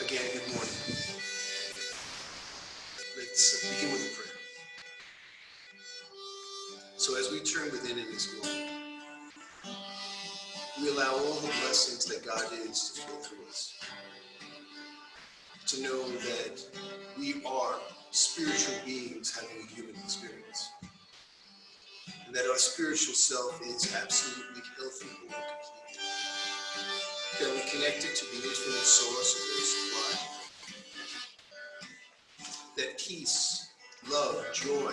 Again, good morning. Let's begin with a prayer. So as we turn within in this moment, we allow all the blessings that God is to flow through us. To know that we are spiritual beings having a human experience. And that our spiritual self is absolutely healthy, whole, and complete. That we're connected to the infinite source of their supply. That peace, love, joy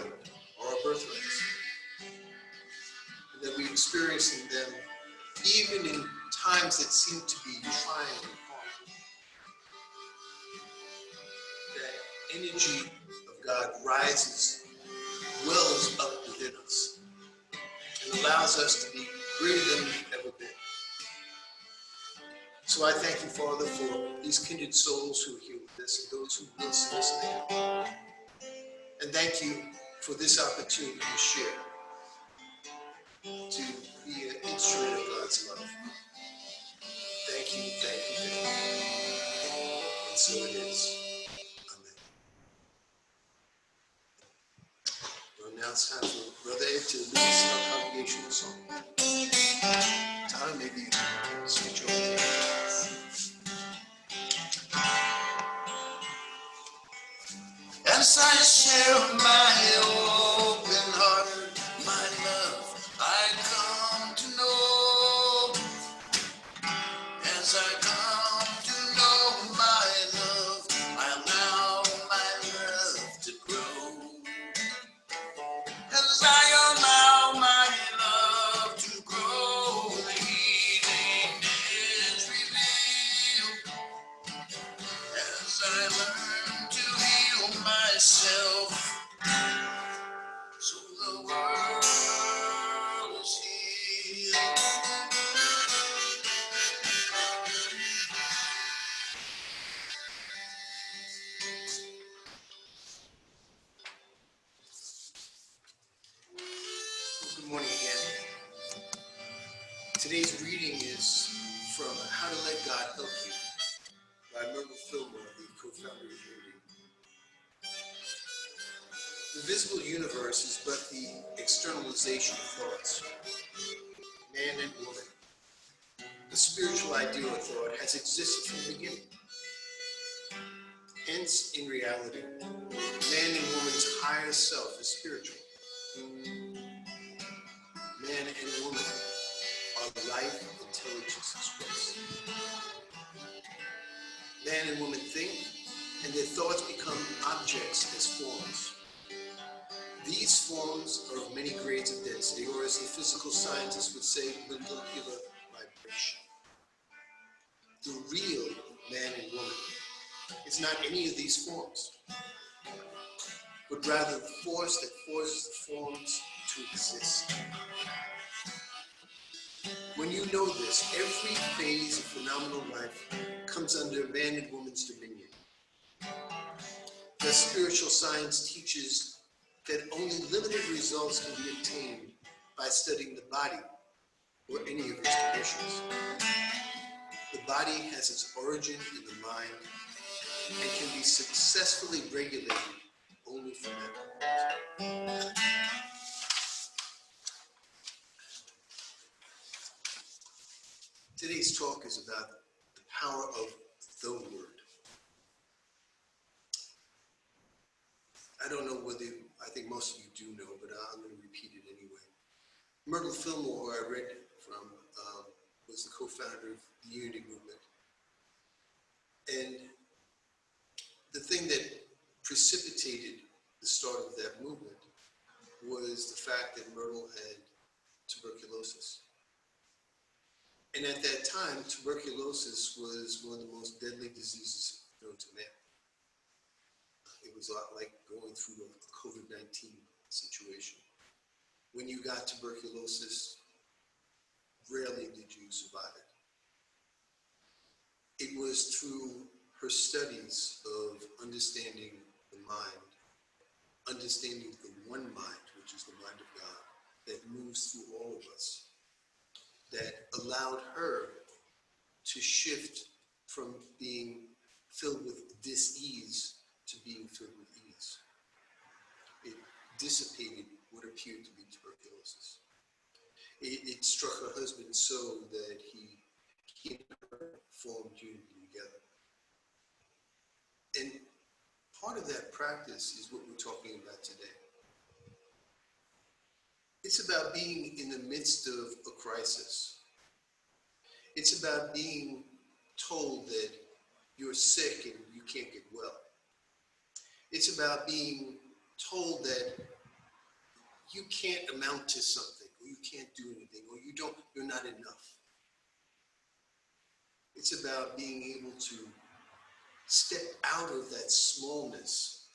are our birthrights. And that we experience in them even in times that seem to be trying and hard. That energy of God rises, wells up within us, and allows us to be greater than we've ever been. So I thank you, Father, for these kindred souls who are here with us and those who will see us later. And thank you for this opportunity to share, to be an instrument of God's love. Thank you, thank you, thank you. And so it is. Amen. Well, now it's time for Brother Ed to lead us in our congregational song. Tyler, maybe you can switch over. As I share my open heart, my love, I come to know. As I come to know my love, I allow my love to grow. As I allow my love to grow, the healing is revealed. As I learn to heal myself, so the world is healed. Good morning again. Today's reading is from How to Let God Help You by Myrtle Fillmore, the co-founder of Unity. The visible universe is but the externalization of thoughts. Man and woman, the spiritual ideal of thought, has existed from the beginning. Hence, in reality, man and woman's higher self is spiritual. Man and woman are life intelligence expressed. Man and woman think, and their thoughts become objects as forms. These forms are of many grades of density, or as the physical scientists would say, molecular vibration. The real man and woman is not any of these forms, but rather the force that forces the forms to exist. When you know this, every phase of phenomenal life comes under man and woman's dominion. The spiritual science teaches that only limited results can be obtained by studying the body or any of its conditions. The body has its origin in the mind and can be successfully regulated only from that. Today's talk is about the power of the word. I don't know whether, I think most of you do know, but I'm going to repeat it anyway. Myrtle Fillmore, who I read from, was the co-founder of the Unity Movement. And the thing that precipitated the start of that movement was the fact that Myrtle had tuberculosis. And at that time, tuberculosis was one of the most deadly diseases known to man. It was a lot like going through a COVID-19 situation. When you got tuberculosis, rarely did you survive it. It was through her studies of understanding the mind, understanding the one mind, which is the mind of God, that moves through all of us, that allowed her to shift from being filled with dis-ease to being filled with ease. It dissipated what appeared to be tuberculosis. It struck her husband so that he and her formed unity together. And part of that practice is what we're talking about today. It's about being in the midst of a crisis. It's about being told that you're sick and you can't get well. It's about being told that you can't amount to something, or you can't do anything, or you're not enough. It's about being able to step out of that smallness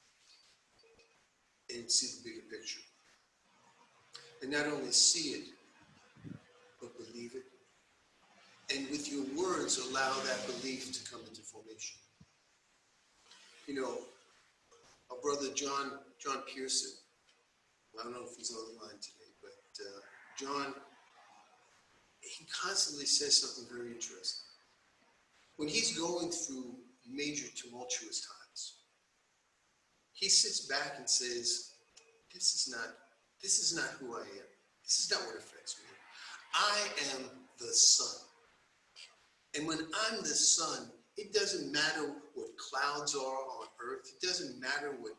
and see the bigger picture. And not only see it, but believe it. And with your words, allow that belief to come into formation. You know, our brother John Pearson, I don't know if he's on the line today, but John, he constantly says something very interesting. When he's going through major tumultuous times, he sits back and says, this is not who I am. This is not what affects me. I am the sun. And when I'm the sun, it doesn't matter what clouds are on earth. It doesn't matter what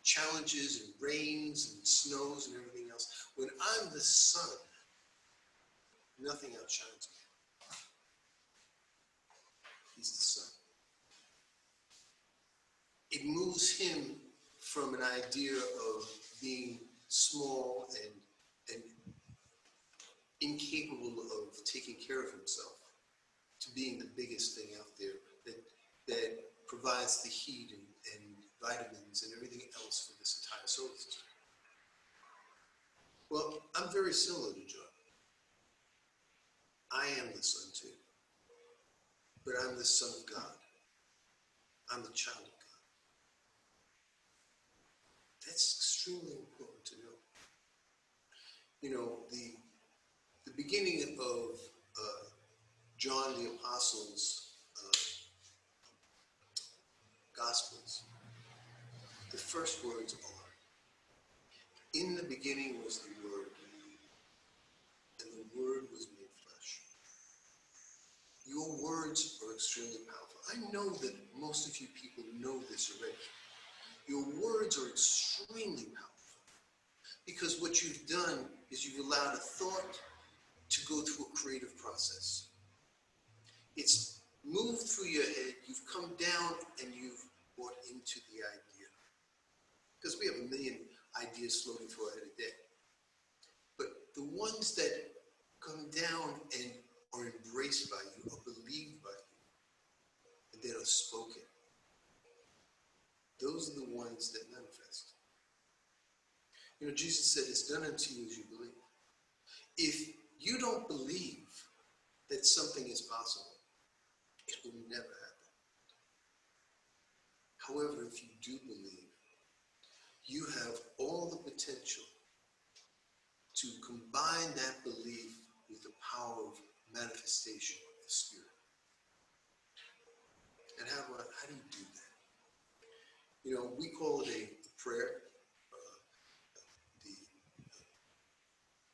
challenges and rains and snows and everything else. When I'm the sun, nothing outshines me. He's the sun. It moves him from an idea of being small and incapable of taking care of himself to being the biggest thing out there that provides the heat and vitamins and everything else for this entire solar system. Well, I'm very similar to John. I am the son too, but I'm the son of God. I'm the child of God. That's extremely important to know. You know, the beginning of John the Apostle's Gospels, the first words are, in the beginning was the Word, and the Word was made flesh. Your words are extremely powerful. I know that most of you people know this already. Your words are extremely powerful because what you've done is you've allowed a thought to go through a creative process. It's moved through your head, you've come down and you've bought into the idea. Because we have a million ideas floating through our head a day. But the ones that come down and are embraced by you, are believed by you, and that are spoken, those are the ones that manifest. You know, Jesus said, it's done unto you as you believe. If you don't believe that something is possible, it will never happen. However, if you do believe, you have all the potential to combine that belief with the power of manifestation of the Spirit. And how do you do that? You know, we call it a prayer.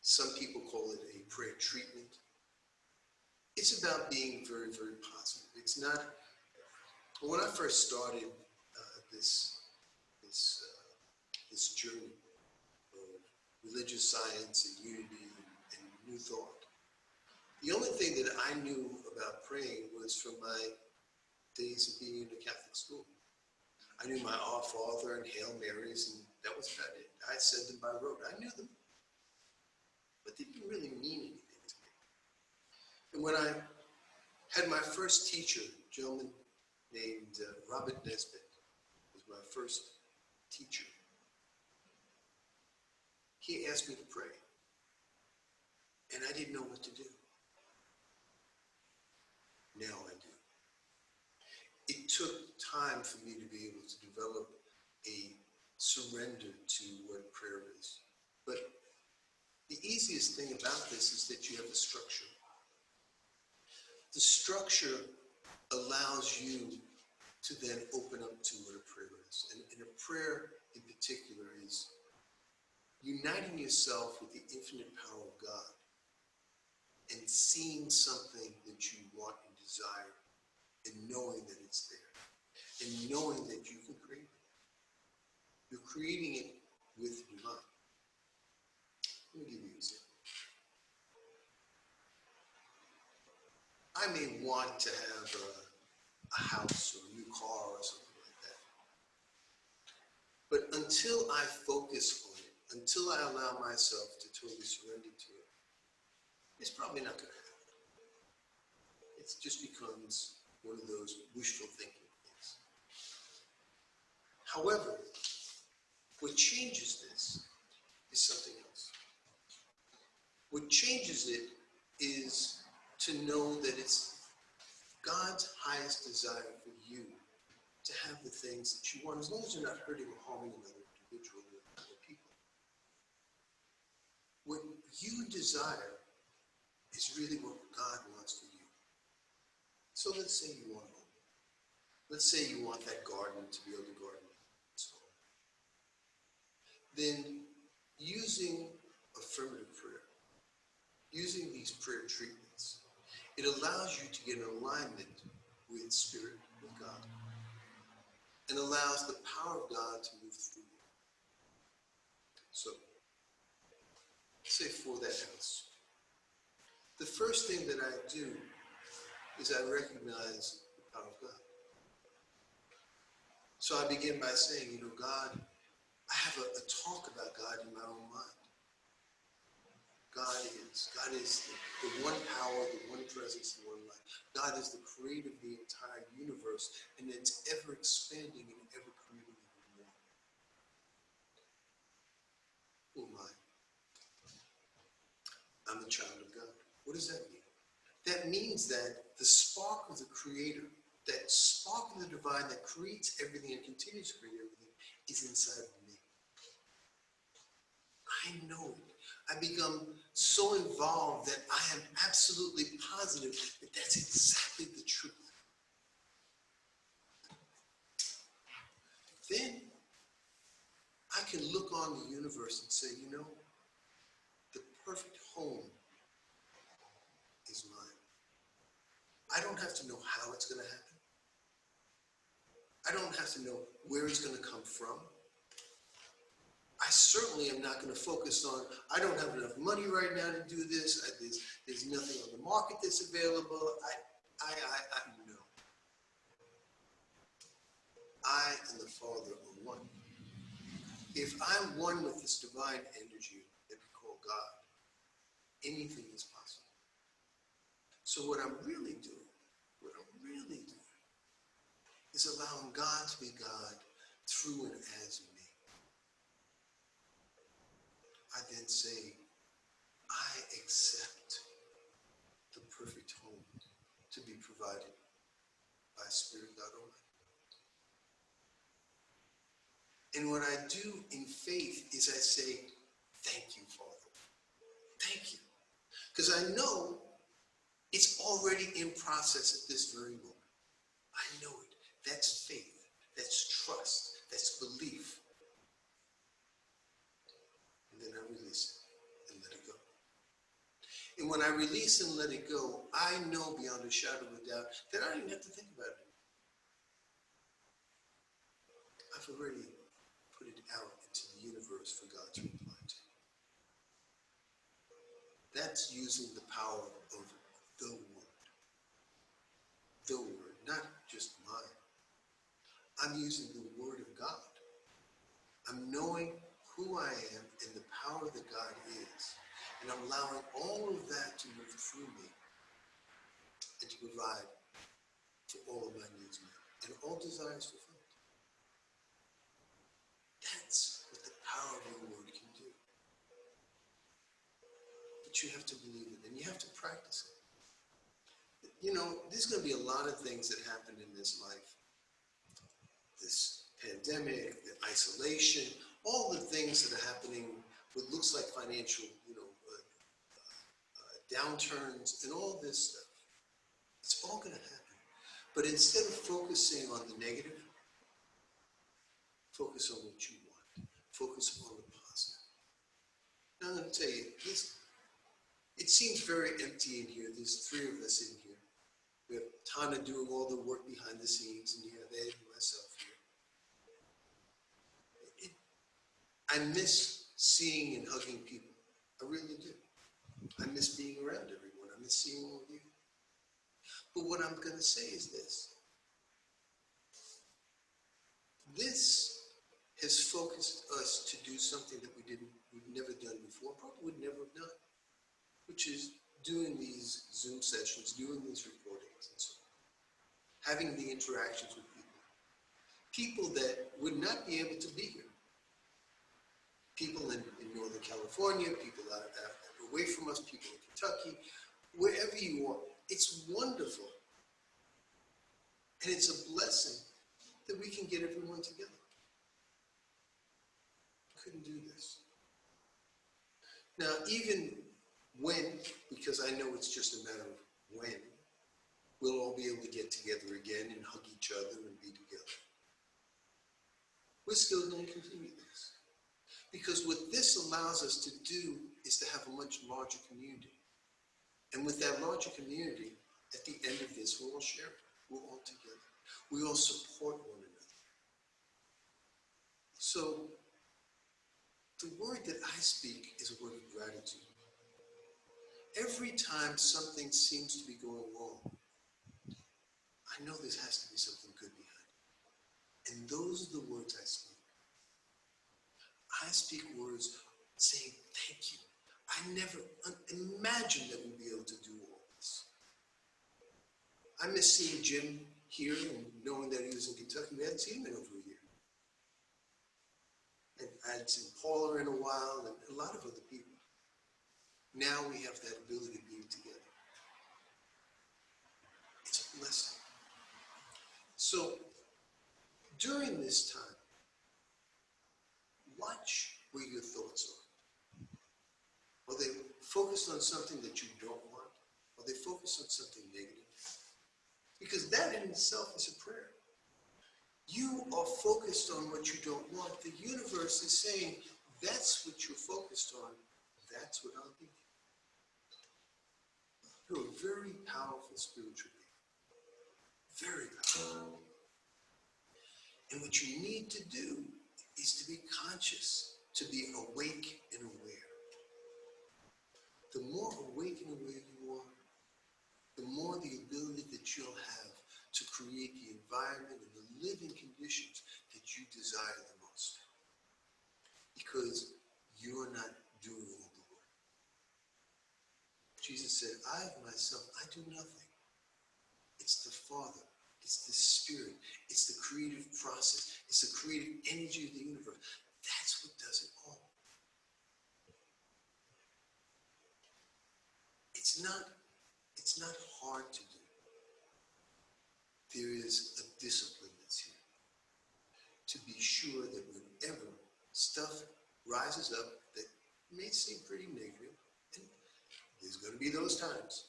Some people call it a prayer treatment. It's about being very, very positive. It's not. When I first started this journey of religious science and unity and New Thought, the only thing that I knew about praying was from my days of being in the Catholic school. I knew my Our Father and Hail Marys, and that was about it. I said them by rote. I knew them, but they didn't really mean anything to me. And when I had my first teacher, a gentleman named Robert Nesbitt, was my first teacher. He asked me to pray, and I didn't know what to do. Now I do. It took time for me to be able to develop a surrender to what prayer is. But the easiest thing about this is that you have the structure. The structure allows you to to then open up to what a prayer is. And a prayer in particular is uniting yourself with the infinite power of God and seeing something that you want and desire and knowing that it's there and knowing that you can create it. You're creating it with your mind. Let me give you an example. I may want to have a house or a new car or something like that. But until I focus on it, until I allow myself to totally surrender to it, it's probably not going to happen. It just becomes one of those wishful thinking things. However, what changes this is something else. What changes it is to know that it's God's highest desire for you to have the things that you want, as long as you're not hurting or harming another individual or other people. What you desire is really what God wants for you. So let's say you want home. Let's say you want that garden to be able to garden. So then using affirmative prayer, using these prayer treatments, it allows you to get in alignment with Spirit, with God, and allows the power of God to move through you. So, say for that house, the first thing that I do is I recognize the power of God. So I begin by saying, God, I have a talk about God in my own mind. God is the one power, the one presence, the one life. God is the creator of the entire universe, and it's ever expanding and ever creating even more. Who am I? I'm a child of God. What does that mean? That means that the spark of the creator, that spark of the divine that creates everything and continues to create everything, is inside of me. I know it. I become so involved that I am absolutely positive that that's exactly the truth. Then I can look on the universe and say, the perfect home is mine. I don't have to know how it's going to happen. I don't have to know where it's going to come from. I certainly am not going to focus on, I don't have enough money right now to do this. There's nothing on the market that's available. No. I and the Father are one. If I'm one with this divine energy that we call God, anything is possible. So what I'm really doing is allowing God to be God through and as me. I then say, I accept the perfect home to be provided by Spirit God Almighty. And what I do in faith is I say, thank you, Father. Thank you. Because I know it's already in process at this very moment. I know it. That's faith. That's trust. That's belief. And then I release it and let it go. And when I release and let it go, I know beyond a shadow of a doubt that I don't even have to think about it. I've already put it out into the universe for God to reply to. That's using the power of the Word. The Word, not just mine. I'm using the Word of God. I'm knowing who I am and the power that God is. And I'm allowing all of that to move through me and to provide for all of my needs met and all desires fulfilled. That's what the power of your Word can do. But you have to believe it and you have to practice it. There's going to be a lot of things that happen in this life. This pandemic, the isolation, all the things that are happening, what looks like financial, downturns and all this stuff. It's all going to happen. But instead of focusing on the negative, focus on what you want. Focus on the positive. Now I'm going to tell you, it seems very empty in here. There's three of us in here. We have Tana doing all the work behind the scenes, and you have Ed and myself here. I miss seeing and hugging people. I really do. I miss being around everyone. I miss seeing all of you. But what I'm going to say is this. This has focused us to do something that we've never done before, probably would never have done, which is doing these Zoom sessions, doing these recordings and so on, having the interactions with people that would not be able to be here. People in Northern California, people out away from us, people in Kentucky, wherever you are. It's wonderful. And it's a blessing that we can get everyone together. Couldn't do this. Now, even when, because I know it's just a matter of when, we'll all be able to get together again and hug each other and be together. We're still going to continue this. Because what this allows us to do is to have a much larger community. And with that larger community, at the end of this, we'll all share it. We're all together. We all support one another. So, the word that I speak is a word of gratitude. Every time something seems to be going wrong, I know there has to be something good behind it. And those are the words I speak. I speak words saying thank you. I never imagined that we'd be able to do all this. I miss seeing Jim here and knowing that he was in Kentucky. We hadn't seen him in over a year. And I hadn't seen Paula in a while and a lot of other people. Now we have that ability to be together. It's a blessing. So during this time, watch where your thoughts are. Are they focused on something that you don't want? Are they focused on something negative? Because that in itself is a prayer. You are focused on what you don't want. The universe is saying, that's what you're focused on. That's what I'll give you. You're a very powerful spiritual being. Very powerful. And what you need to do is to be conscious, to be awake and aware. The more awake and aware you are, the more the ability that you'll have to create the environment and the living conditions that you desire the most. Because you're not doing all the work. Jesus said, I of myself, I do nothing. It's the Father. It's the Spirit. It's the creative process. It's the creative energy of the universe. That's what does it all. It's not hard to do. There is a discipline that's here. To be sure that whenever stuff rises up that may seem pretty negative, and there's going to be those times,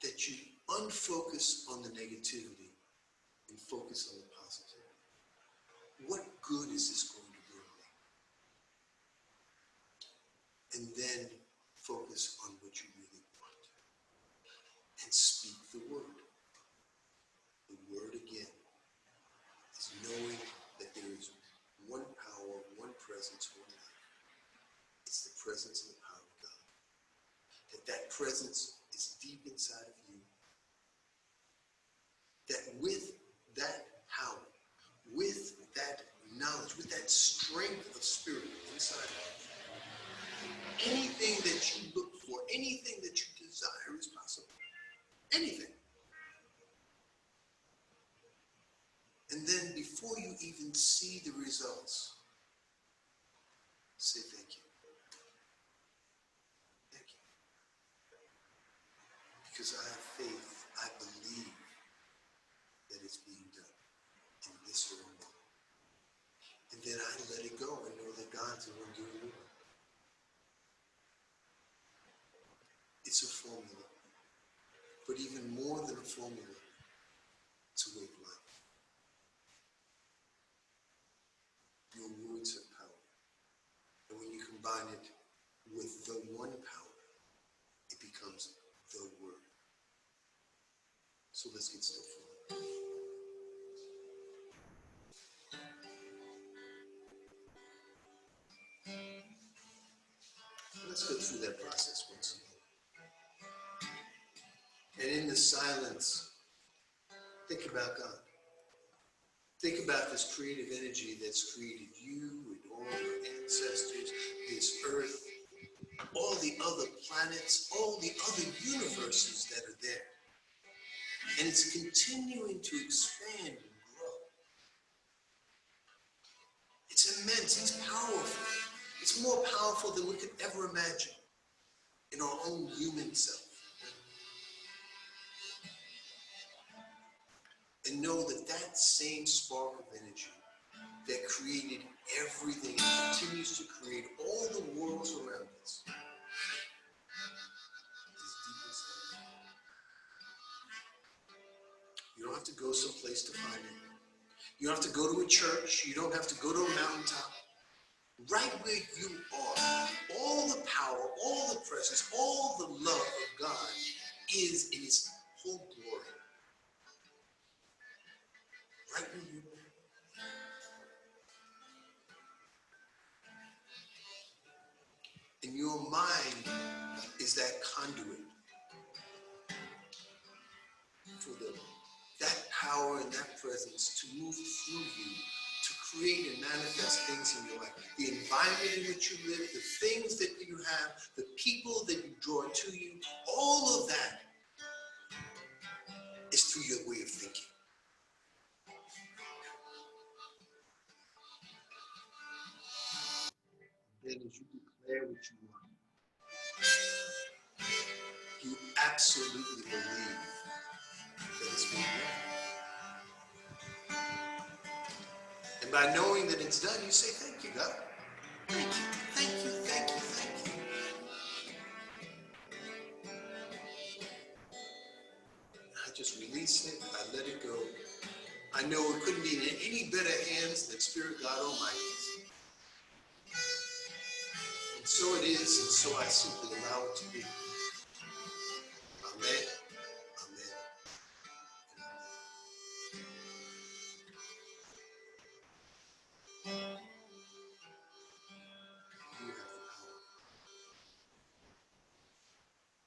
that you unfocus on the negativity and focus on the positivity. What good is this going to bring me? And then focus on what you really want. And speak the word. The word again is knowing that there is one power, one presence, one life. It's the presence and the power of God. That presence is deep inside of you. That with that power, with that knowledge, with that strength of spirit inside of you, anything that you look for, anything that you desire is possible. Anything. And then before you even see the results, say thank you. Thank you. Because I have faith, I believe that it's being done in this very moment. And then I let it go and know that God's the one doing it. It's a formula. but even more than a formula, it's a way of life. Your words have power. And when you combine it with the one power, it becomes the word. So let's get still for a moment. Let's go through that process once again. And in the silence, think about God. Think about this creative energy that's created you and all your ancestors, this earth, all the other planets, all the other universes that are there. And it's continuing to expand and grow. It's immense, it's powerful. It's more powerful than we could ever imagine in our own human self. And know that that same spark of energy that created everything and continues to create all the worlds around us is deep inside. You don't have to go someplace to find it. You don't have to go to a church. You don't have to go to a mountaintop. Right where you are, all the power, all the presence, all the love of God is in His whole glory. Right where you are. And your mind is that conduit for that power and that presence to move through you, to create and manifest things in your life. The environment in which you live, the things that you have, the people that you draw to you, all of that is through your way of thinking. Then as you declare what you want, you absolutely believe that it's being done. And by knowing that it's done, you say, thank you, God. Thank you, thank you, thank you, thank you. I just release it, I let it go. I know it couldn't be in any better hands than Spirit God Almighty's. And so it is, and so I simply allow it to be. Amen, amen, and amen. You have the power.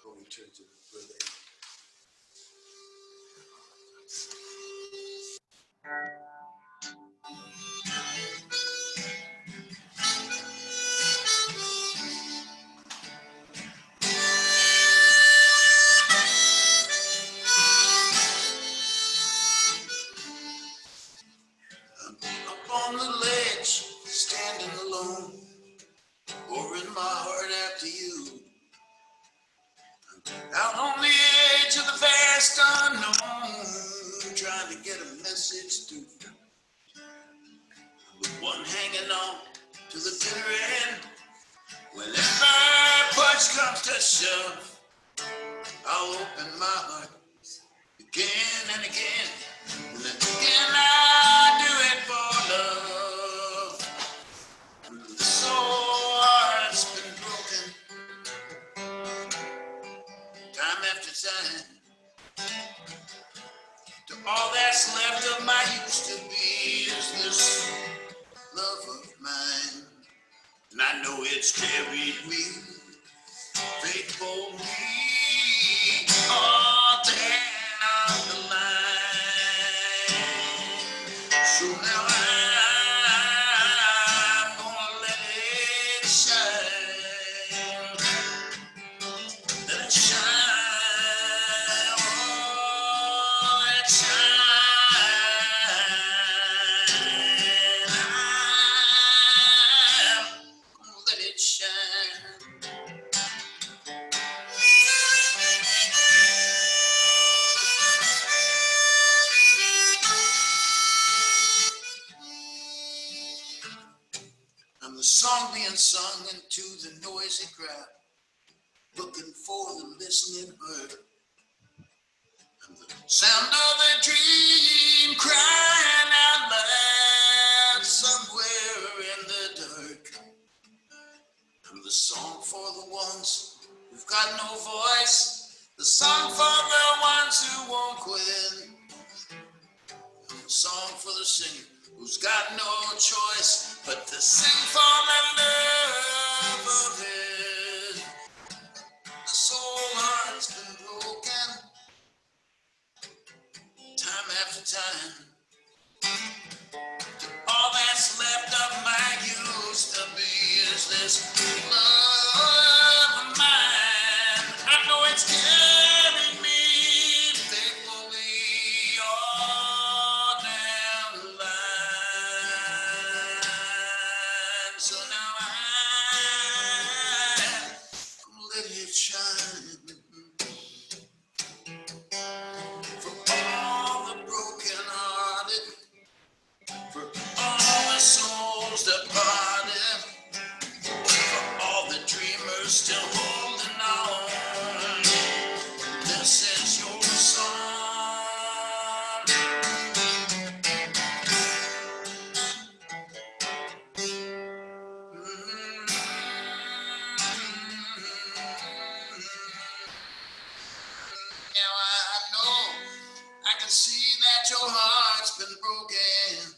Go return to the brother. Up on the ledge, standing alone, pouring my heart out to you. Out on the edge of the vast unknown, trying to get a message through. With one hanging on to the bitter end. Whenever push comes to shove, I'll open my heart again and again. And again I do it for love. This old heart's been broken time after time. To all that's left of my used to be is this love of mine. And I know it's carried me, faithfully, all down the line. So now I'm gonna let it shine. Let it shine. Oh, let it shine. I'm gonna let it shine. I'm the song being sung into the noisy crowd, looking for the listening bird. Sound of a dream crying out loud somewhere in the dark. I'm the song for the ones who've got no voice, the song for the ones who won't quit, the song for the singer who's got no choice but to sing for the love of it. The soul heart's been broken time after time. All that's left of my used to be is this love of mine. I know it's carried me faithfully all down the line. So now I let it shine for all the broken hearted. For all the souls departed, for all the dreamers still holding on, this is your song. Now I know, I can see that your heart's been broken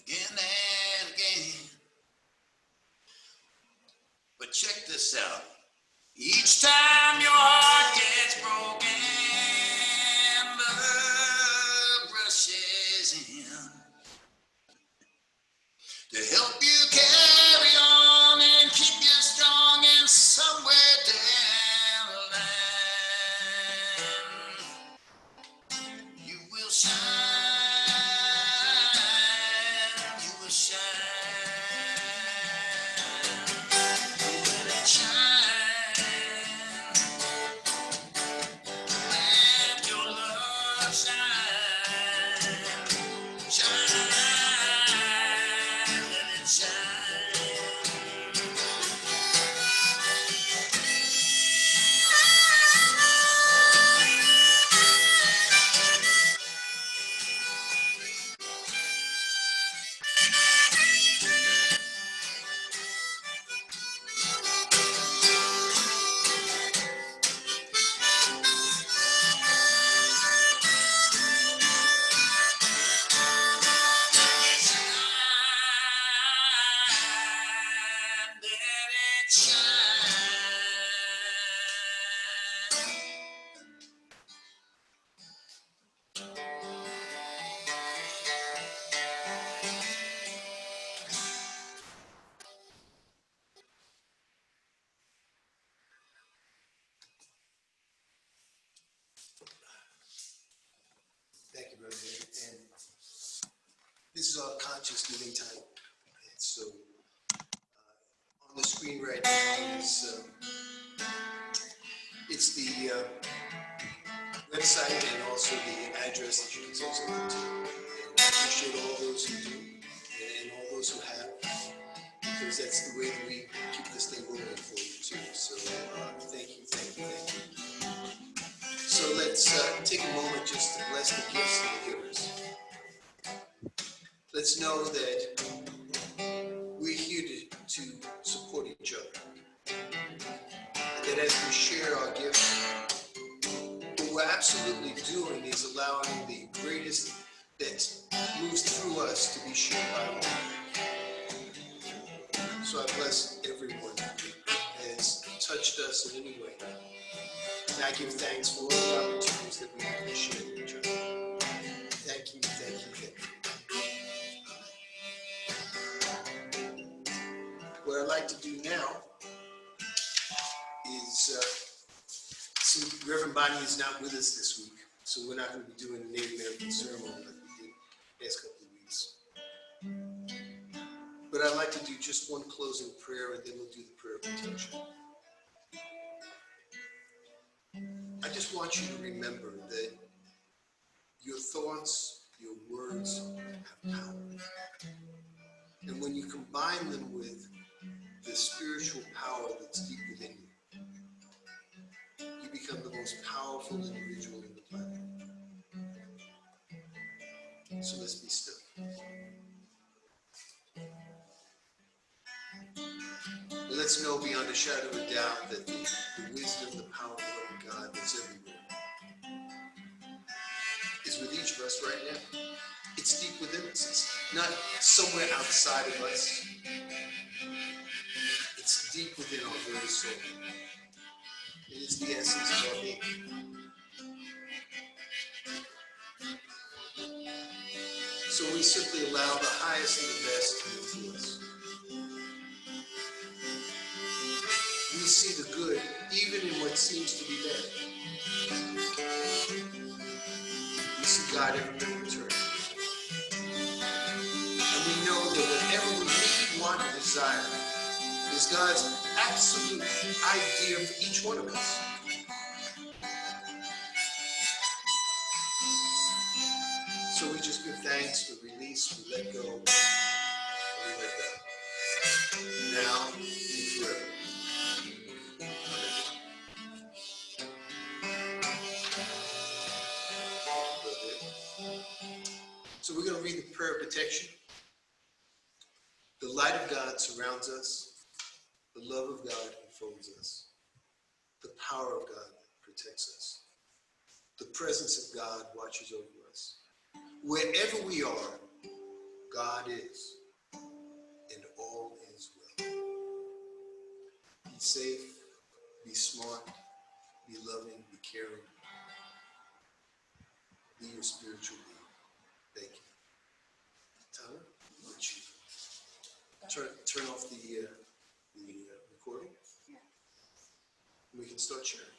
again and again. But check this out. Each time your heart gets broken, love rushes in to help you carry on and keep you strong and somewhere down the line. You will shine, you will shine. Let it shine. Let your love shine. Shine. Let it shine. Thank you, Brother David. And this is our conscious giving time. And so on the screen right now is it's the website and also the address that you can send something to. And I appreciate all those who do and all those who have, because that's the way that we keep this thing going for you too. So thank you, thank you, thank you. So let's take a moment just to bless the gifts and the givers. Let's know that we're here to support each other. And that as we share our gifts, what we're absolutely doing is allowing the greatest that moves through us to be shared by all. So I bless everyone that has touched us in any way. And I give thanks for all the opportunities that we have to share with each other. Thank you, thank you, thank you. What I'd like to do now is, see, Reverend Bonnie is not with us this week, so we're not going to be doing the Native American ceremony like we did the last couple of weeks. But I'd like to do just one closing prayer, and then we'll do the prayer of protection. I just want you to remember that your thoughts, your words have power. And when you combine them with the spiritual power that's deep within you, you become the most powerful individual in the planet. So let's be still. And let's know beyond a shadow of a doubt that the wisdom, the power, of God that's everywhere is with each of us right now. It's deep within us. It's not somewhere outside of us. It's deep within our very soul. It is the essence of our being. So we simply allow the highest and the best to move through us. We see the good even in what seems to be bad. We see God everywhere we turn. And we know that whatever we need, want, or desire is God's absolute idea for each one of us. So we just give thanks, we release, we let go, and we let go. Now and forever. So we're going to read the prayer of protection. The light of God surrounds us. The love of God enfolds us. The power of God protects us. The presence of God watches over us. Wherever we are, God is, and all is well. Be safe, be smart, be loving, be caring. Be your spiritual being. Thank you. Tyler, why don't you turn off the recording? We can start sharing.